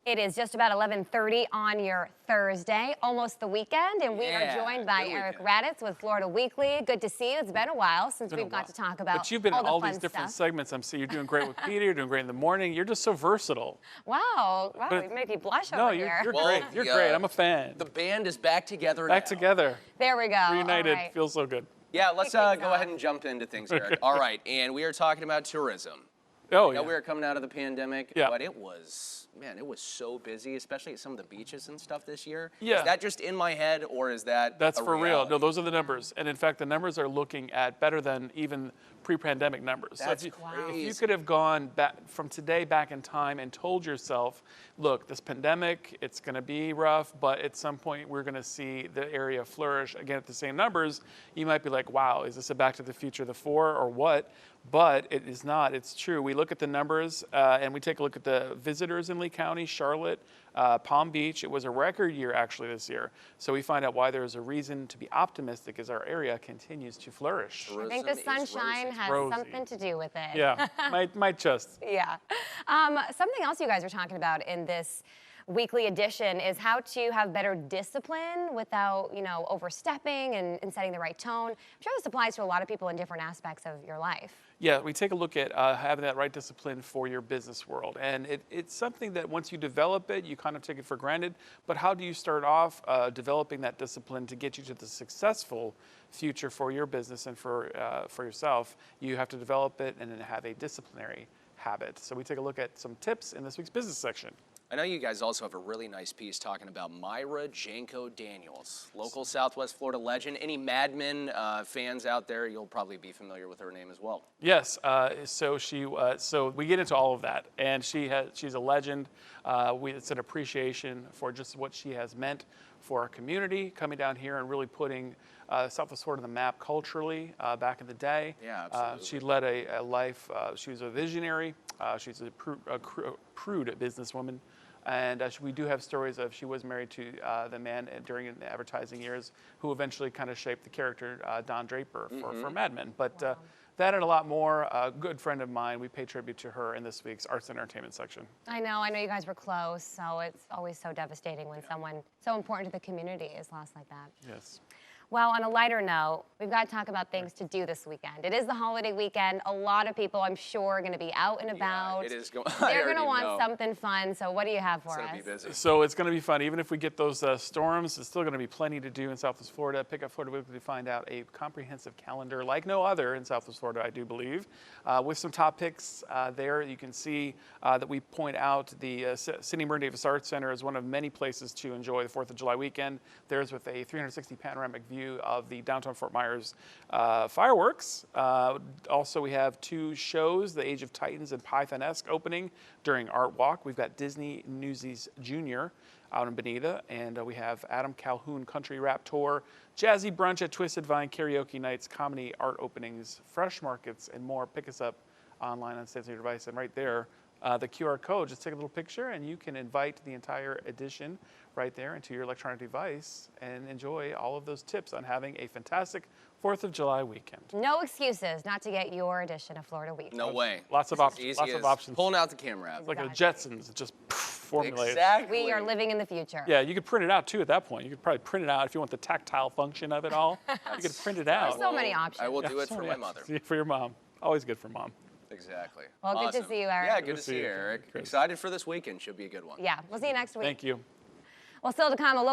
It is just about 11:30 on your Thursday, almost the weekend, and we are joined by Eric Raditz with Florida Weekly. Good to see you. It's been a while since we've got to talk about But you've been in all these different stuff. segments. I'm seeing you're doing great with Peter. You're doing great in the morning. You're just so versatile. Wow, you make me blush over here. You're great. You're great. I'm a fan. The band is back together Back together. There we go. Reunited. Right. Feels so good. Yeah, let's go ahead and jump into things, Eric. All right, and we are talking about tourism. Oh, I know we were coming out of the pandemic, Yeah. but it was so busy, especially at some of the beaches and stuff this year. Yeah. Is that just in my head, or is that That's a for real. reality? No, those are the numbers. And in fact, the numbers are looking at better than even pre-pandemic numbers. That's so crazy. if you could have gone back from today back in time and told yourself, look, this pandemic, it's going to be rough, but at some point we're going to see the area flourish again at the same numbers, you might be like, wow, is this a Back to the Future the 4 or what? But it is not. It's true. We look at the numbers and we take a look at the visitors in Lee County, Charlotte, Palm Beach. It was a record year actually this year. So we find out why there's a reason to be optimistic as our area continues to flourish. I think the sunshine has something to do with it. Yeah, might just. Yeah. Something else you guys are talking about in this weekly edition is how to have better discipline without, overstepping and setting the right tone. I'm sure this applies to a lot of people in different aspects of your life. Yeah, we take a look at having that right discipline for your business world. And it's something that once you develop it, you kind of take it for granted. But how do you start off developing that discipline to get you to the successful future for your business and for yourself? You have to develop it and then have a disciplinary habit. So we take a look at some tips in this week's business section. I know you guys also have a really nice piece talking about Myra Janco Daniels, local Southwest Florida legend. Any Mad Men fans out there, you'll probably be familiar with her name as well. Yes, so we get into all of that, and she's a legend. It's an appreciation for just what she has meant for our community, coming down here and really putting Southwest Florida on the map culturally back in the day. Yeah, absolutely. She led a life. She was a visionary. She's a prude businesswoman. And we do have stories of she was married to the man during the advertising years who eventually kind of shaped the character Don Draper for Mad Men. But that and a lot more. A good friend of mine, we pay tribute to her in this week's Arts and Entertainment section. I know you guys were close, so it's always so devastating when someone so important to the community is lost like that. Yes. Well, on a lighter note, we've got to talk about things to do this weekend. It is the holiday weekend. A lot of people, I'm sure, are going to be out and about. Yeah, it is going. They're going to want something fun. So what do you have for us? It's going to be busy. So it's going to be fun. Even if we get those storms, it's still going to be plenty to do in Southwest Florida. Pick up Florida Weekly to find out a comprehensive calendar like no other in Southwest Florida, I do believe. With some top picks there, you can see that we point out the Sidney Merton Davis Arts Center as one of many places to enjoy the 4th of July weekend. There's with a 360 panoramic view of the downtown Fort Myers fireworks. Also, we have 2 shows, The Age of Titans and Python-esque opening during Art Walk. We've got Disney Newsies Jr. out in Bonita, and we have Adam Calhoun Country Rap Tour, Jazzy Brunch at Twisted Vine, Karaoke Nights, Comedy Art Openings, Fresh Markets, and more. Pick us up online on Stan's device, and right there, the QR code. Just take a little picture, and you can invite the entire edition right there into your electronic device and enjoy all of those tips on having a fantastic 4th of July weekend. No excuses not to get your edition of Florida Weekly. No way. Lots of options. Lots of options. Pulling out the camera app. It's like a Jetsons, just formulated. Exactly. We are living in the future. Yeah, you could print it out too at that point. You could probably print it out if you want the tactile function of it all. You could print it out. So many options. I will do it for my mother. For your mom. Always good for mom. Exactly. Well, awesome. good to see you, Eric. Yeah, good to see you, Eric. Chris. Excited for this weekend. Should be a good one. Yeah, we'll see you next week. Thank you. Well, still to come, a